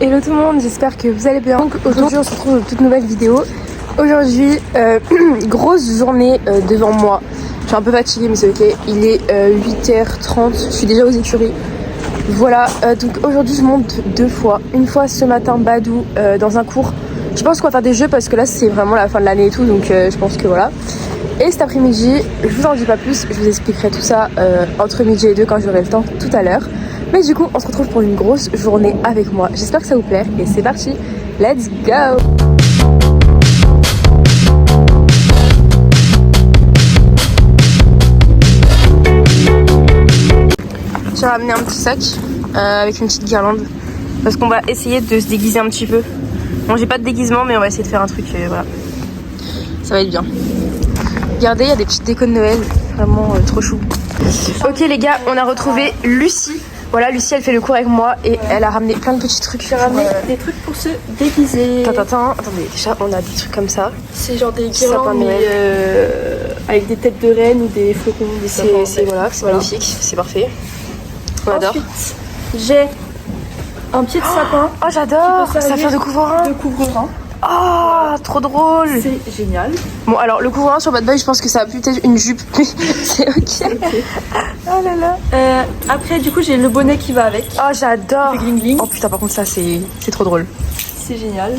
Hello tout le monde, j'espère que vous allez bien. Donc aujourd'hui on se retrouve dans une toute nouvelle vidéo. Aujourd'hui, grosse journée devant moi. Je suis un peu fatiguée mais c'est ok. Il est 8h30, je suis déjà aux écuries. Voilà, donc aujourd'hui je monte deux fois. Une fois ce matin Badou dans un cours. Je pense qu'on va faire des jeux parce que là c'est vraiment la fin de l'année et tout, donc je pense que voilà. Et cet après-midi, je vous en dis pas plus, je vous expliquerai tout ça entre midi et deux quand j'aurai le temps tout à l'heure. Mais du coup, on se retrouve pour une grosse journée avec moi. J'espère que ça vous plaît et c'est parti, let's go! J'ai ramené un petit sac avec une petite guirlande parce qu'on va essayer de se déguiser un petit peu. Bon, j'ai pas de déguisement, mais on va essayer de faire un truc, voilà. Ça va être bien. Regardez, il y a des petites décos de Noël, vraiment trop chou. Ok les gars, on a retrouvé Lucie. Voilà, Lucie elle fait le cours avec moi et elle a ramené plein de petits trucs. J'ai ramené des trucs pour se déguiser. Attendez, déjà on a des trucs comme ça. C'est genre des guirlandes avec des têtes de reine ou des flocons. C'est magnifique, c'est parfait. On adore. Ensuite, j'ai un pied de sapin. Oh j'adore, ça fait de couvre-rein. Oh, trop drôle. C'est génial. Bon alors le couvre-rein sur Bad Boy, je pense que ça a peut-être une jupe, mais c'est ok. Oh là là. Après du coup j'ai le bonnet qui va avec. Oh j'adore. Gling gling. Oh putain par contre ça c'est trop drôle. C'est génial.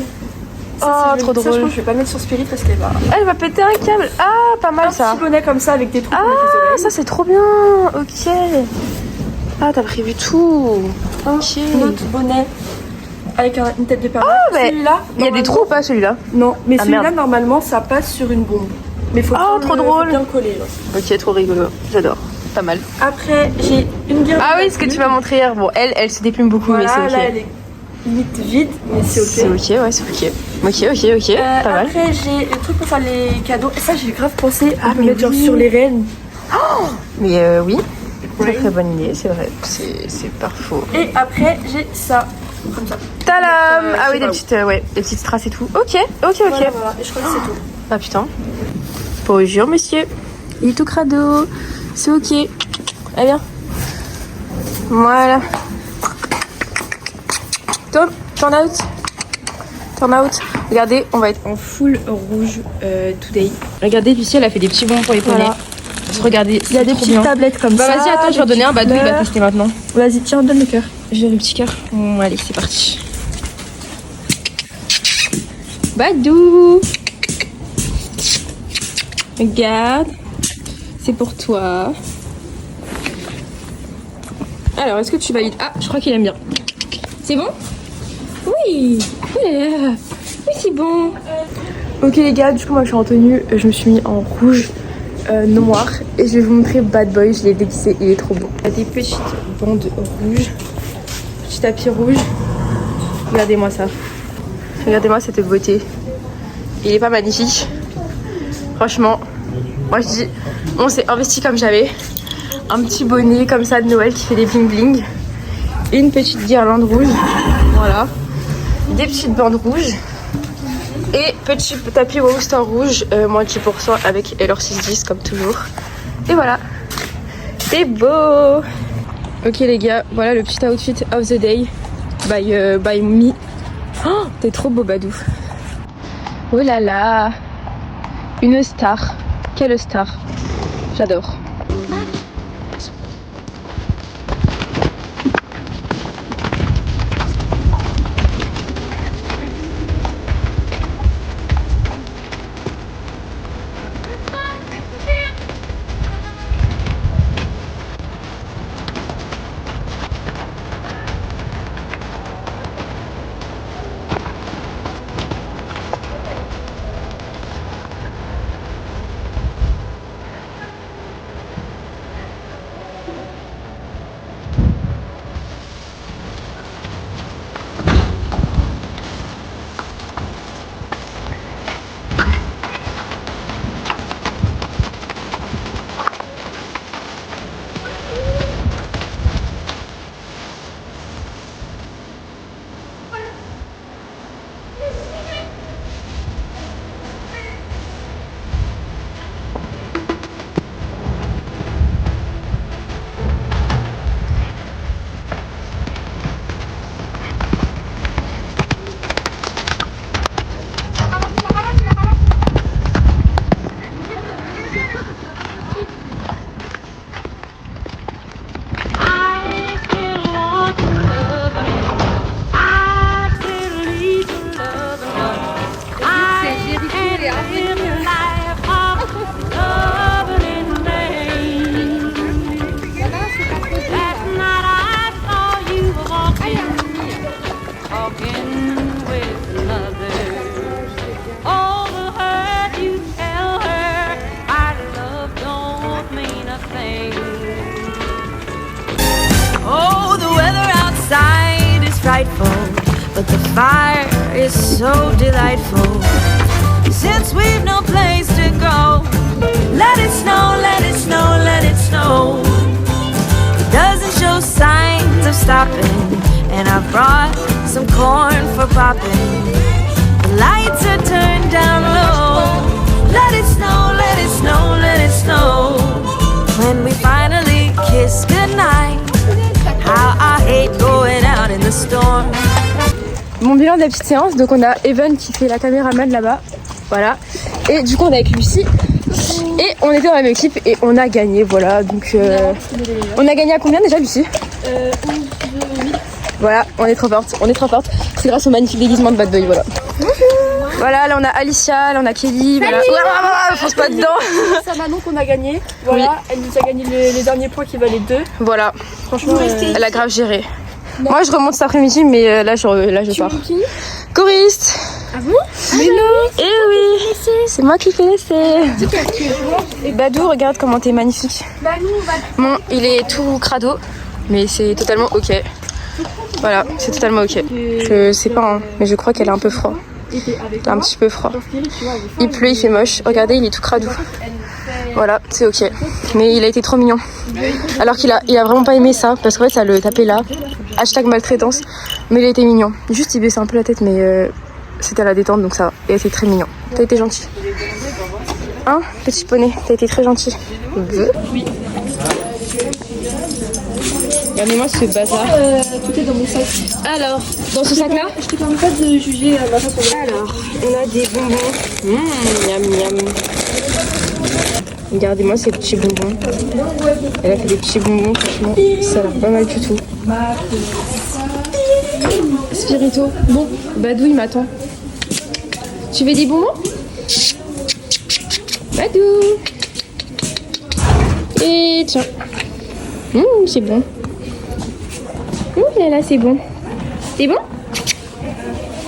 Ça, trop drôle. Ça, je pense que je vais pas mettre sur Spirit parce qu'elle va... Elle va péter un câble. Ah pas mal ça. Un petit bonnet comme ça avec des trous pour mettre les oreilles. Ça c'est trop bien. Ok. Ah t'as prévu tout. Ok. Un autre bonnet avec une tête de Père Noël. Celui-là, il y a des trous ou pas celui-là? Non, mais celui-là merde. Normalement ça passe sur une bombe. Mais faut trop drôle. bien coller. Là. Ok, trop rigolo. J'adore. Pas mal. Après j'ai une guirlande. Ah oui, ce que tu m'as montré hier. Bon, elle se déplume beaucoup, voilà, mais c'est ok. Là elle est limite vide, mais c'est ok. C'est ok, ouais, c'est ok. Ok. Pas mal. Après j'ai le truc pour faire les cadeaux. Et ça j'ai grave pensé à me mettre genre sur les rennes. Oh mais oui. Très bonne idée, c'est vrai. C'est parfait. Et après j'ai ça. Comme ça. Talam. Ah oui, des petites strass et tout. Ok. Voilà. Et je crois que c'est tout. Ah putain. Bonjour monsieur. Il est tout crado. C'est ok. Allez bien. Voilà. Turn out. Regardez, on va être en full rouge today. Regardez, Lucie, elle a fait des petits bons pour les poneys. Voilà. Regardez, il y a des petites tablettes comme ça. Vas-y, attends, je vais en donner un. Badou, il va tester maintenant. Vas-y, tiens, donne le cœur. J'ai le petit cœur. Bon, allez, c'est parti. Badou. Regarde. C'est pour toi. Alors, est-ce que tu valides? Ah, je crois qu'il aime bien. C'est bon? Oui. Oui, c'est bon. Ok les gars, du coup moi je suis en tenue. Je me suis mis en rouge noir. Et je vais vous montrer Bad Boy. Je l'ai déguisé, il est trop beau. Il y a des petites bandes rouges. Petit tapis rouge. Regardez-moi ça. Regardez-moi cette beauté. Il est pas magnifique? Franchement, moi je dis, on s'est investi comme j'avais. Un petit bonnet comme ça de Noël qui fait des bling bling. Une petite guirlande rouge. Voilà. Des petites bandes rouges. Et petit tapis Wowster rouge, moins 10% avec leur 610 comme toujours. Et voilà. C'est beau. Ok les gars, voilà le petit outfit of the day. By me. Oh, t'es trop beau Badou. Oh là là. Une star. Quelle star. J'adore. fire is so delightful. Since we've no place to go, let it snow, let it snow, let it snow. It doesn't show signs of stopping, and I brought some corn for popping. The lights are turned down low. Let it snow, let it snow, let it snow. When we finally kiss goodnight, how I hate going out in the storm. Mon bilan de la petite séance, donc on a Evan qui fait la caméraman là-bas, voilà. Et du coup on est avec Lucie et on était dans la même équipe et on a gagné, voilà. Donc on a gagné à combien déjà, Lucie? 11-8. Voilà, on est trop forte, on est trop forte. C'est grâce au magnifique déguisement de Bad Boy, voilà. Voilà, là on a Alicia, là on a Kelly, voilà. Ouais, fonce pas dedans. C'est Manon qu'on a gagné. Voilà, oui. Elle nous a gagné les derniers points qui valaient 2. Voilà, franchement, elle a grave géré. Non. Moi je remonte cet après-midi, mais là je pars. Choriste. Ah bon? Mais non. Eh oui, c'est moi qui connaissais. Badou, regarde comment t'es magnifique. Bon, il est tout crado, mais c'est totalement ok. Voilà, c'est totalement ok. Je sais pas, hein, mais je crois qu'elle a un peu froid. Elle a un petit peu froid. Il pleut, il fait moche. Regardez, il est tout cradou. Voilà, c'est ok. Mais il a été trop mignon. Alors qu'il a vraiment pas aimé ça, parce qu'en fait ça le tapait là. Hashtag maltraitance. Mais il a été mignon. Juste il baissait un peu la tête, mais c'était à la détente, donc ça va. Il a été très mignon. T'as été gentil. Hein, petit poney, t'as été très gentil. Oui. Regardez-moi ce bazar. Tout est dans mon sac. Alors, dans ce sac-là, je te permets pas de juger ma façon. Alors, on a des bonbons. Miam miam. Regardez-moi ces petits bonbons. Elle a fait des petits bonbons, franchement, ça a l'air pas mal du tout. Spirito. Bon, Badou il m'attend. Tu veux des bonbons? Badou. Et tiens. C'est bon. Ouh là là, c'est bon. C'est bon?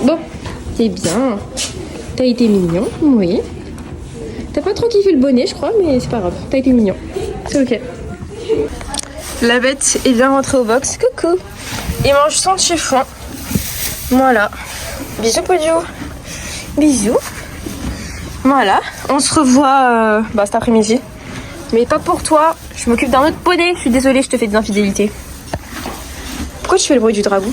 Bon, c'est bien. T'as été mignon, oui. T'as pas trop kiffé le bonnet, je crois, mais c'est pas grave. T'as été mignon. C'est ok. La bête est bien rentrée au box. Coucou. Il mange son chiffon. Voilà. Bisous, Podio. Bisous. Voilà. On se revoit cet après-midi. Mais pas pour toi. Je m'occupe d'un autre poney. Je suis désolée, je te fais des infidélités. Pourquoi tu fais le bruit du dragon?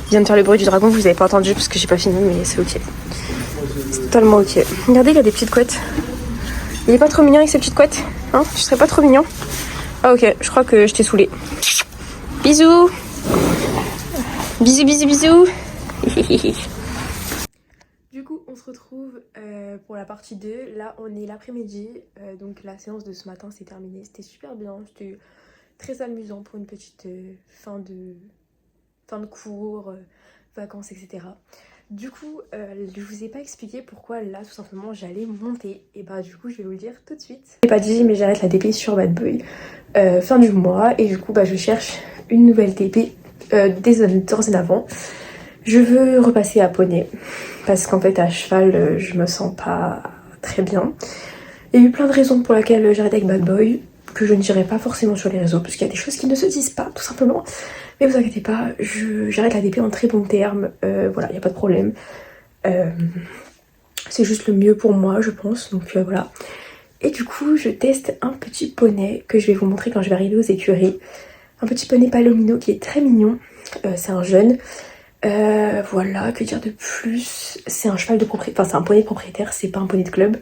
Je viens de faire le bruit du dragon, vous avez pas entendu parce que j'ai pas fini, mais c'est ok. C'est totalement ok. Regardez, il y a des petites couettes. Il est pas trop mignon avec ses petites couettes? Hein? Tu serais pas trop mignon? Ah ok, je crois que je t'ai saoulé. Bisous. Bisous, bisous, bisous. Du coup, on se retrouve pour la partie 2. Là, on est l'après-midi. Donc la séance de ce matin, c'est terminé. C'était super bien. C'était très amusant pour une petite fin de cours, vacances, etc. Du coup, je vous ai pas expliqué pourquoi là, tout simplement, j'allais monter. Et bah du coup, je vais vous le dire tout de suite. J'ai pas dit, mais j'arrête la DP sur Bad Boy fin du mois. Et du coup, bah je cherche une nouvelle DP dorénavant. Je veux repasser à poney. Parce qu'en fait, à cheval, je me sens pas très bien. Il y a eu plein de raisons pour lesquelles j'arrête avec Bad Boy, que je ne dirai pas forcément sur les réseaux, parce qu'il y a des choses qui ne se disent pas, tout simplement. Mais vous inquiétez pas, j'arrête la DP en très bon terme, voilà, il n'y a pas de problème. C'est juste le mieux pour moi, je pense, donc voilà. Et du coup, je teste un petit poney que je vais vous montrer quand je vais arriver aux écuries. Un petit poney palomino qui est très mignon, c'est un jeune. Voilà, que dire de plus? C'est un cheval de propriétaire, enfin c'est un poney de propriétaire, c'est pas un poney de club.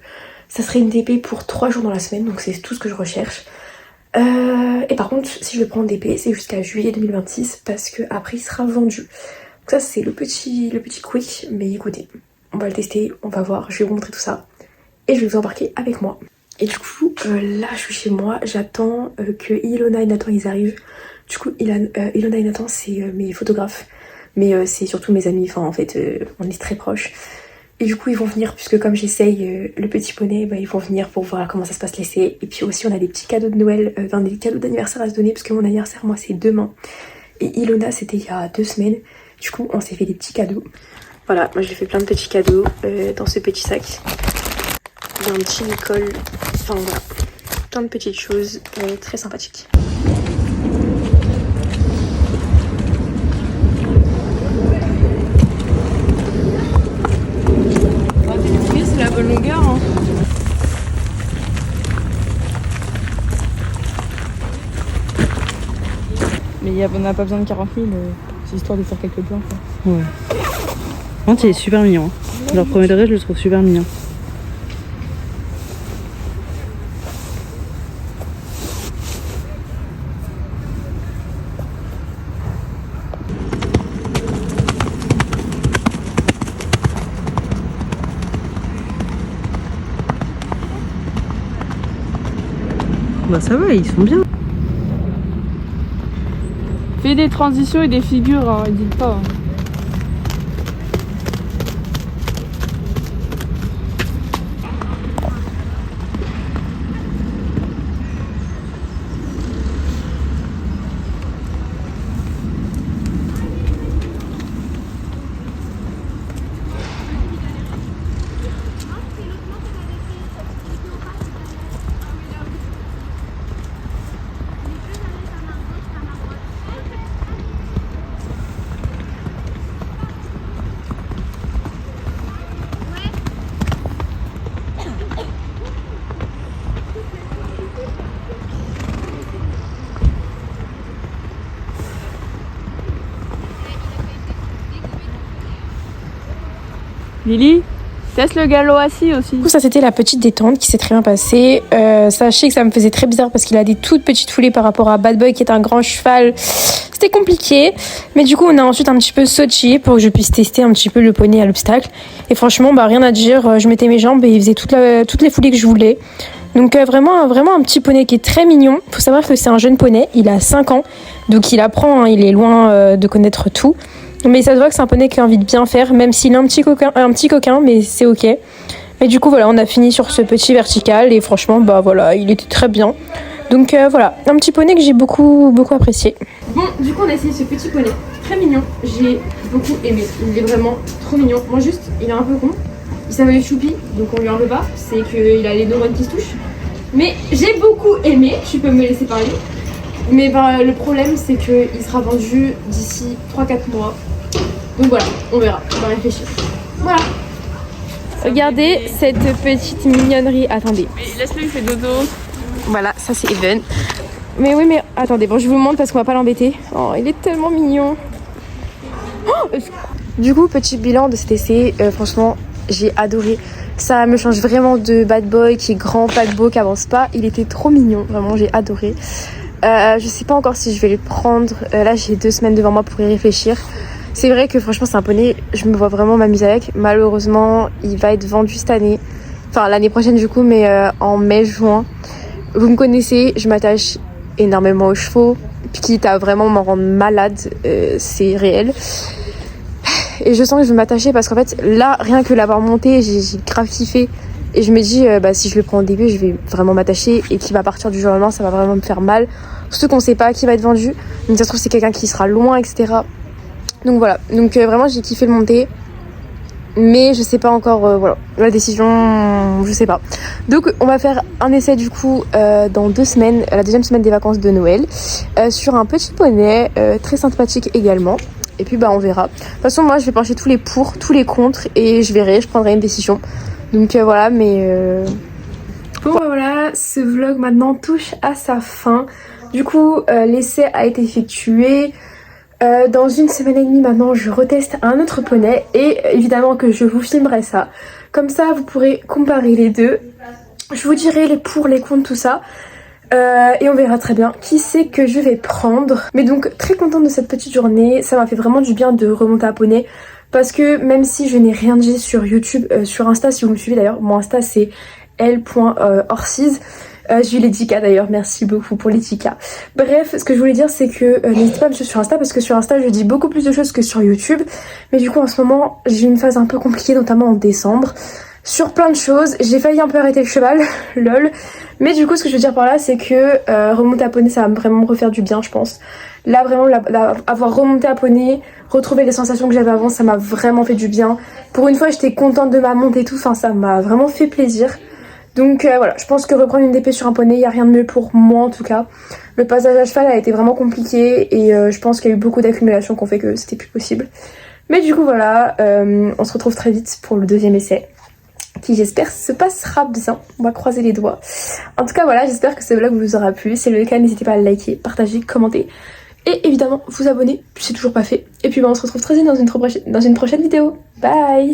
Ça serait une DP pour 3 jours dans la semaine, donc c'est tout ce que je recherche. Et par contre, si je veux prendre DP, c'est jusqu'à juillet 2026 parce que après il sera vendu. Donc ça c'est le petit quick, mais écoutez, on va le tester, on va voir, je vais vous montrer tout ça et je vais vous embarquer avec moi. Et du coup, là je suis chez moi, j'attends que Ilona et Nathan ils arrivent. Du coup, Ilona et Nathan c'est mes photographes, mais c'est surtout mes amis, enfin en fait on est très proches. Et du coup ils vont venir, puisque comme j'essaye le petit poney, bah, ils vont venir pour voir comment ça se passe l'essai. Et puis aussi on a des petits cadeaux de Noël, des cadeaux d'anniversaire à se donner, parce que mon anniversaire moi c'est demain. Et Ilona c'était il y a 2 semaines, du coup on s'est fait des petits cadeaux. Voilà, moi j'ai fait plein de petits cadeaux dans ce petit sac. Il y a un petit Nicole, enfin voilà, plein de petites choses très sympathiques. on n'a pas besoin de 40 000, c'est histoire de faire quelques plans. Quoi. Ouais. Par contre, il est super mignon. Hein. Leur premier degré, je le trouve super mignon. Bah ça va, ils sont bien. Fais des transitions et des figures, hein, dites pas. Hein. Lily, teste le galop assis aussi. Du coup, ça c'était la petite détente qui s'est très bien passée. Sachez que ça me faisait très bizarre parce qu'il a des toutes petites foulées par rapport à Bad Boy qui est un grand cheval. C'était compliqué. Mais du coup, on a ensuite un petit peu sauté pour que je puisse tester un petit peu le poney à l'obstacle. Et franchement, bah rien à dire. Je mettais mes jambes et il faisait toutes les foulées que je voulais. Donc vraiment un petit poney qui est très mignon. Faut savoir que c'est un jeune poney. Il a 5 ans. Donc il apprend, hein, il est loin de connaître tout. Mais ça se voit que c'est un poney qui a envie de bien faire, même s'il est un petit coquin, mais c'est ok. Mais du coup, voilà, on a fini sur ce petit vertical et franchement, bah voilà, il était très bien. Donc voilà, un petit poney que j'ai beaucoup apprécié. Bon, du coup, on a essayé ce petit poney, très mignon. J'ai beaucoup aimé, il est vraiment trop mignon. Moi, juste, il est un peu con. Il s'appelle Choupi, donc on lui en veut pas. C'est qu'il a les neurones qui se touchent. Mais j'ai beaucoup aimé, tu peux me laisser parler. Mais bah, le problème, c'est qu'il sera vendu d'ici 3-4 mois. Donc voilà, on verra, on va réfléchir. Voilà. Regardez cette petite mignonnerie. Attendez. Mais laisse-le, il fait dodo. Voilà, ça c'est Even. Mais oui, mais attendez, bon, je vous montre parce qu'on va pas l'embêter. Oh, il est tellement mignon. Oh, du coup, petit bilan de cet essai, franchement, j'ai adoré. Ça me change vraiment de Bad Boy qui est grand, paquebot, qui avance pas. Il était trop mignon, vraiment, j'ai adoré. Je sais pas encore si je vais le prendre. Là, j'ai 2 semaines devant moi pour y réfléchir. C'est vrai que franchement, c'est un poney, je me vois vraiment m'amuser avec. Malheureusement, il va être vendu cette année. Enfin, l'année prochaine du coup, mais en mai-juin. Vous me connaissez, je m'attache énormément aux chevaux. Quitte à vraiment m'en rendre malade, c'est réel. Et je sens que je vais m'attacher parce qu'en fait, là, rien que l'avoir monté, j'ai grave kiffé. Et je me dis, si je le prends au début, je vais vraiment m'attacher et qu'il va partir du jour au lendemain, ça va vraiment me faire mal. Surtout qu'on sait pas qui va être vendu. Donc ça se trouve, c'est quelqu'un qui sera loin, etc. Donc voilà. Donc vraiment, j'ai kiffé le monter. Mais je sais pas encore, voilà. La décision, je sais pas. Donc on va faire un essai du coup dans 2 semaines, la deuxième semaine des vacances de Noël, sur un petit poney très sympathique également. Et puis bah on verra. De toute façon, moi, je vais pencher tous les pour, tous les contre et je verrai, je prendrai une décision. Donc voilà, mais... Bon voilà, ce vlog maintenant touche à sa fin. Du coup, l'essai a été effectué. Dans 1 semaine et demie maintenant, je reteste un autre poney. Et évidemment que je vous filmerai ça. Comme ça, vous pourrez comparer les deux. Je vous dirai les pour, les contre, tout ça. Et on verra très bien qui c'est que je vais prendre. Mais donc, très contente de cette petite journée. Ça m'a fait vraiment du bien de remonter à poney. Parce que même si je n'ai rien dit sur YouTube, sur Insta, si vous me suivez d'ailleurs, mon Insta c'est l.orsiz. J'ai eu les 10K d'ailleurs, merci beaucoup pour les 10K. Bref, ce que je voulais dire c'est que n'hésitez pas à me suivre sur Insta parce que sur Insta je dis beaucoup plus de choses que sur YouTube. Mais du coup en ce moment j'ai une phase un peu compliquée, notamment en décembre. Sur plein de choses, j'ai failli un peu arrêter le cheval, lol. Mais du coup ce que je veux dire par là c'est que remonter à poney ça va vraiment me refaire du bien je pense. Là vraiment avoir remonté à poney, retrouver les sensations que j'avais avant, ça m'a vraiment fait du bien. Pour une fois j'étais contente de ma monte et tout, enfin ça m'a vraiment fait plaisir. Donc voilà, je pense que reprendre une DP sur un poney, il n'y a rien de mieux pour moi en tout cas. Le passage à cheval a été vraiment compliqué et je pense qu'il y a eu beaucoup d'accumulations qui ont fait que c'était plus possible. Mais du coup voilà, on se retrouve très vite pour le deuxième essai qui j'espère se passera bien. On va croiser les doigts. En tout cas voilà, j'espère que ce vlog vous aura plu. Si c'est le cas, n'hésitez pas à liker, partager, commenter. Et évidemment vous abonner si c'est toujours pas fait. Et puis bah, on se retrouve très vite dans une prochaine vidéo. Bye.